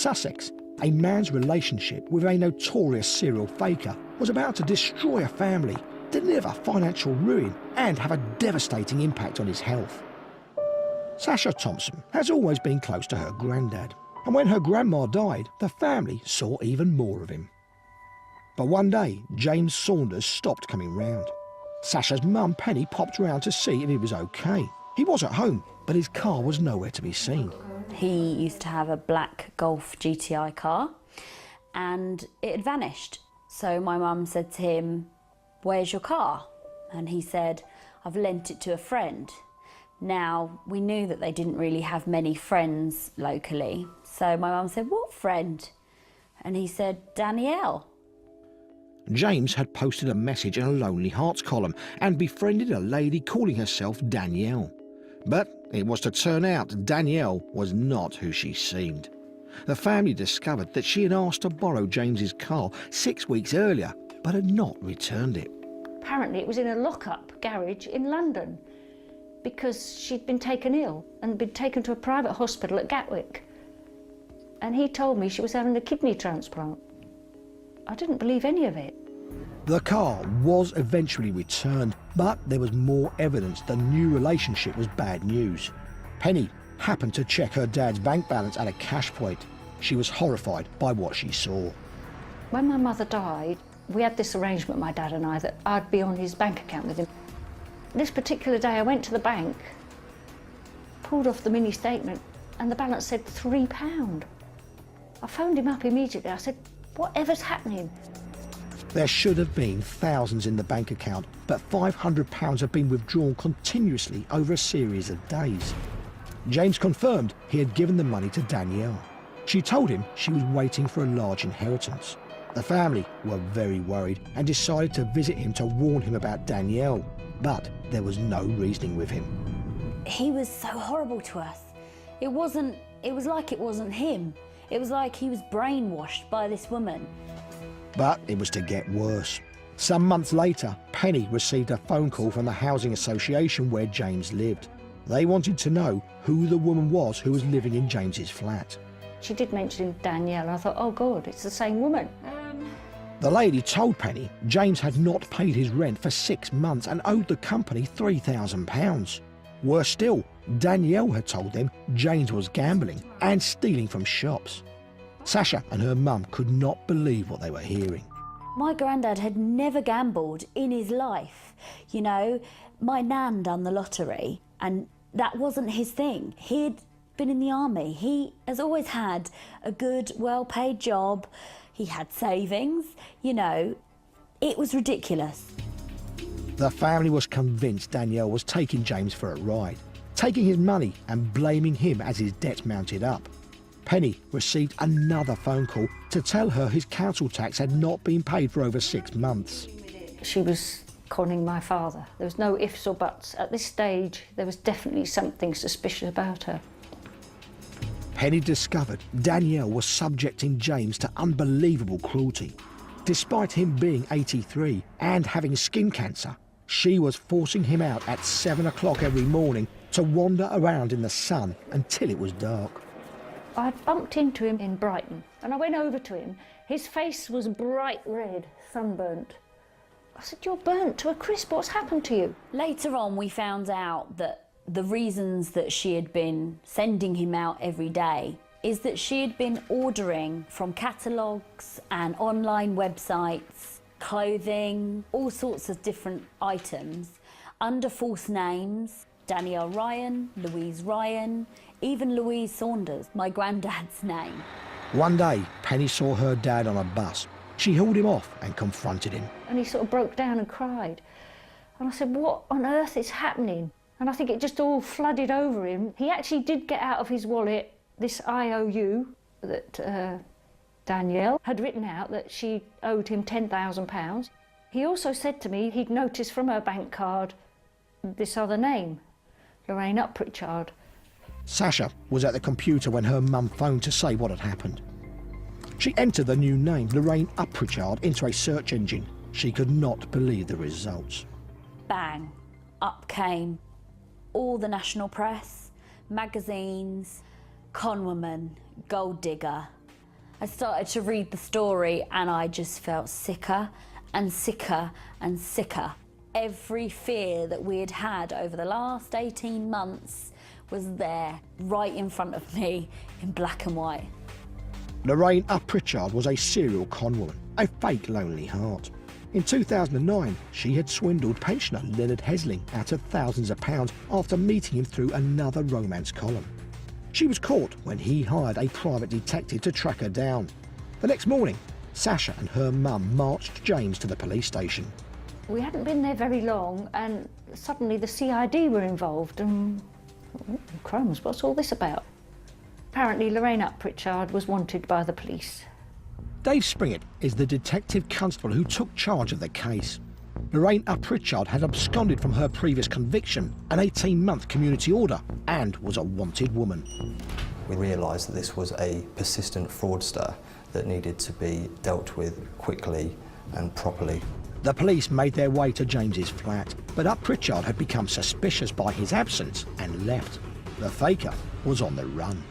Sussex, a man's relationship with a notorious serial faker was about to destroy a family, deliver financial ruin and have a devastating impact on his health. Sasha Thompson has always been close to her granddad, and when her grandma died, the family saw even more of him. But one day, James Saunders stopped coming round. Sasha's mum, Penny, popped round to see if he was okay. He was at home, but his car was nowhere to be seen. He used to have a black Golf GTI car, and it had vanished. So my mum said to him, "Where's your car?" And he said, "I've lent it to a friend." Now, we knew that they didn't really have many friends locally, so my mum said, "What friend?" And he said, "Danielle." James had posted a message in a Lonely Hearts column and befriended a lady calling herself Danielle. But it was to turn out Danielle was not who she seemed. The family discovered that she had asked to borrow James's car 6 weeks earlier, but had not returned it. Apparently it was in a lock-up garage in London because she'd been taken ill and been taken to a private hospital at Gatwick. And he told me she was having a kidney transplant. I didn't believe any of it. The car was eventually returned, but there was more evidence the new relationship was bad news. Penny happened to check her dad's bank balance at a cash point. She was horrified by what she saw. When my mother died, we had this arrangement, my dad and I, that I'd be on his bank account with him. This particular day I went to the bank, pulled off the mini statement, and the balance said £3. I phoned him up immediately. I said, "Whatever's happening?" There should have been thousands in the bank account, but £500 had been withdrawn continuously over a series of days. James confirmed he had given the money to Danielle. She told him she was waiting for a large inheritance. The family were very worried and decided to visit him to warn him about Danielle, but there was no reasoning with him. He was so horrible to us. It was like it wasn't him. It was like he was brainwashed by this woman. But it was to get worse. Some months later, Penny received a phone call from the housing association where James lived. They wanted to know who the woman was who was living in James's flat. She did mention Danielle. I thought, oh God, it's the same woman. The lady told Penny James had not paid his rent for 6 months and owed the company £3,000. Worse still, Danielle had told them James was gambling and stealing from shops. Sasha and her mum could not believe what they were hearing. My granddad had never gambled in his life. You know, my nan done the lottery and that wasn't his thing. He'd been in the army. He has always had a good, well-paid job. He had savings, you know. It was ridiculous. The family was convinced Danielle was taking James for a ride, taking his money and blaming him as his debts mounted up. Penny received another phone call to tell her his council tax had not been paid for over 6 months. She was conning my father. There was no ifs or buts. At this stage, there was definitely something suspicious about her. Penny discovered Danielle was subjecting James to unbelievable cruelty. Despite him being 83 and having skin cancer, she was forcing him out at 7 o'clock every morning to wander around in the sun until it was dark. I bumped into him in Brighton and I went over to him. His face was bright red, sunburnt. I said, "You're burnt to a crisp, what's happened to you?" Later on, we found out that the reasons that she had been sending him out every day is that she had been ordering from catalogues and online websites, clothing, all sorts of different items under false names. Danielle Ryan, Louise Ryan, even Louise Saunders, my granddad's name. One day, Penny saw her dad on a bus. She hauled him off and confronted him. And he sort of broke down and cried. And I said, "What on earth is happening?" And I think it just all flooded over him. He actually did get out of his wallet this IOU that Danielle had written out that she owed him £10,000. He also said to me he'd noticed from her bank card this other name, Lorraine Uppritchard. Sasha was at the computer when her mum phoned to say what had happened. She entered the new name, Lorraine Uppritchard, into a search engine. She could not believe the results. Bang, up came all the national press, magazines, con woman, gold digger. I started to read the story and I just felt sicker and sicker and sicker. Every fear that we had had over the last 18 months was there, right in front of me, in black and white. Lorraine Pritchard was a serial conwoman, a fake lonely heart. In 2009, she had swindled pensioner Leonard Hesling out of thousands of pounds after meeting him through another romance column. She was caught when he hired a private detective to track her down. The next morning, Sasha and her mum marched James to the police station. We hadn't been there very long and suddenly the CID were involved and, oh, crumbs, what's all this about? Apparently Lorraine Pritchard was wanted by the police. Dave Springett is the detective constable who took charge of the case. Lorraine Pritchard had absconded from her previous conviction, an 18-month community order, and was a wanted woman. We realised that this was a persistent fraudster that needed to be dealt with quickly and properly. The police made their way to James's flat, but Pritchard had become suspicious by his absence and left. The faker was on the run.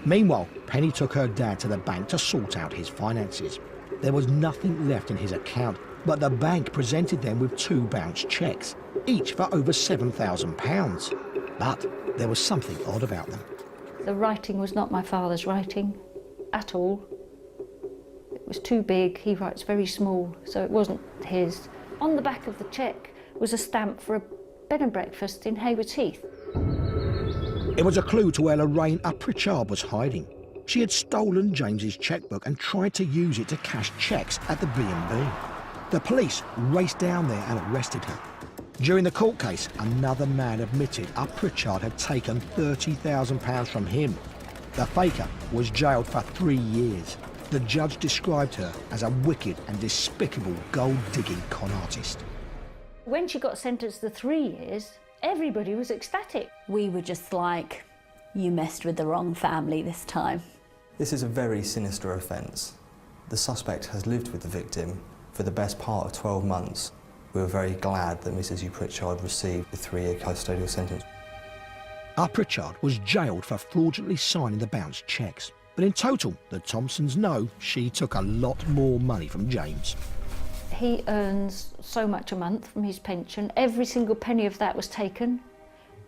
Meanwhile, Penny took her dad to the bank to sort out his finances. There was nothing left in his account, but the bank presented them with 2 bounced cheques, each for over £7,000. But there was something odd about them. The writing was not my father's writing at all. It was too big, he writes very small, so it wasn't his. On the back of the cheque was a stamp for a bed and breakfast in Haywards Heath. It was a clue to where Lorraine Pritchard was hiding. She had stolen James's chequebook and tried to use it to cash cheques at the B&B. The police raced down there and arrested her. During the court case, another man admitted Pritchard had taken £30,000 from him. The faker was jailed for 3 years. The judge described her as a wicked and despicable gold-digging con artist. When she got sentenced to 3 years, everybody was ecstatic. We were just like, you messed with the wrong family this time. This is a very sinister offence. The suspect has lived with the victim for the best part of 12 months. We were very glad that Mrs. Pritchard received a 3-year custodial sentence. Pritchard was jailed for fraudulently signing the bounced cheques. But in total, the Thompsons know she took a lot more money from James. He earns so much a month from his pension. Every single penny of that was taken,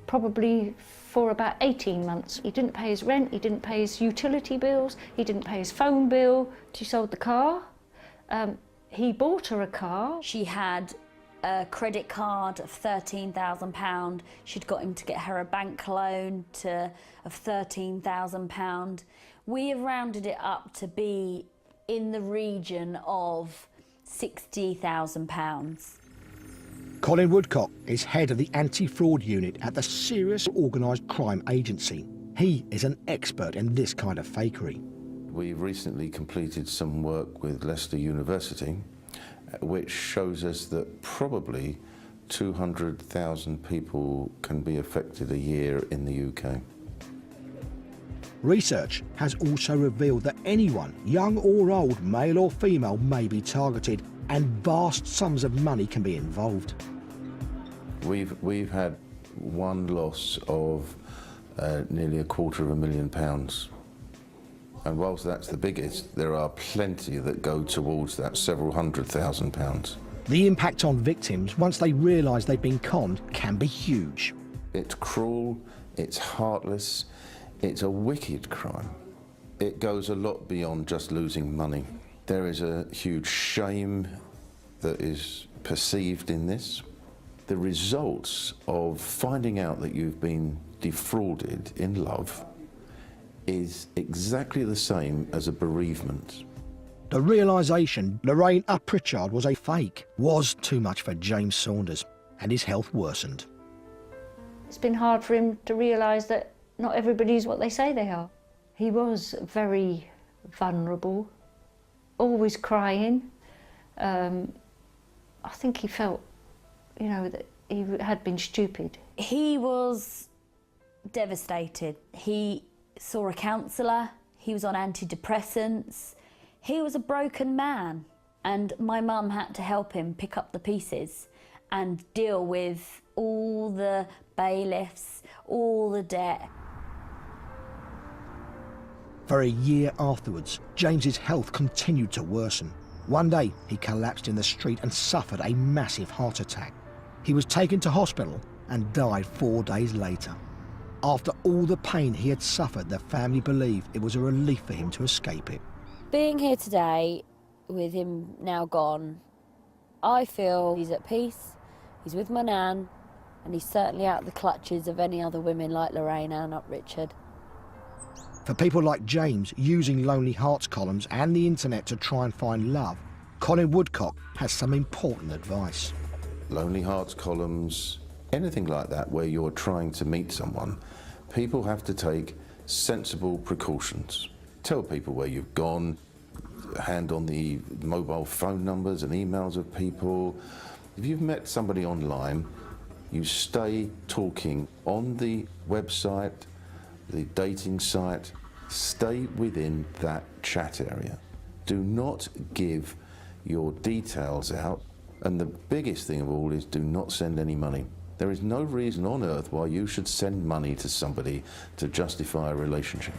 probably for about 18 months. He didn't pay his rent, he didn't pay his utility bills, he didn't pay his phone bill. She sold the car. He bought her a car. She had a credit card of £13,000. She'd got him to get her a bank loan of £13,000. We have rounded it up to be in the region of £60,000. Colin Woodcock is head of the anti-fraud unit at the Serious Organised Crime Agency. He is an expert in this kind of fakery. We've recently completed some work with Leicester University, which shows us that probably 200,000 people can be affected a year in the UK. Research has also revealed that anyone, young or old, male or female, may be targeted, and vast sums of money can be involved. We've had one loss of nearly £250,000. And whilst that's the biggest, there are plenty that go towards that, several £100,000. The impact on victims, once they realise they've been conned, can be huge. It's cruel, it's heartless, it's a wicked crime. It goes a lot beyond just losing money. There is a huge shame that is perceived in this. The results of finding out that you've been defrauded in love is exactly the same as a bereavement. The realisation Lorraine Pritchard was a fake was too much for James Saunders, and his health worsened. It's been hard for him to realise that not everybody's what they say they are. He was very vulnerable, always crying. I think he felt, you know, that he had been stupid. He was devastated. He saw a counsellor, he was on antidepressants, he was a broken man, and my mum had to help him pick up the pieces and deal with all the bailiffs, all the debt. For a year afterwards, James's health continued to worsen. One day, he collapsed in the street and suffered a massive heart attack. He was taken to hospital and died 4 days later. After all the pain he had suffered, the family believed it was a relief for him to escape it. Being here today, with him now gone, I feel he's at peace, he's with my nan, and he's certainly out of the clutches of any other women like Lorraine and not Richard. For people like James, using Lonely Hearts columns and the internet to try and find love, Colin Woodcock has some important advice. Lonely Hearts columns, anything like that where you're trying to meet someone, people have to take sensible precautions. Tell people where you've gone, hand on the mobile phone numbers and emails of people. If you've met somebody online, you stay talking on the website, the dating site, stay within that chat area. Do not give your details out. And the biggest thing of all is do not send any money. There is no reason on earth why you should send money to somebody to justify a relationship.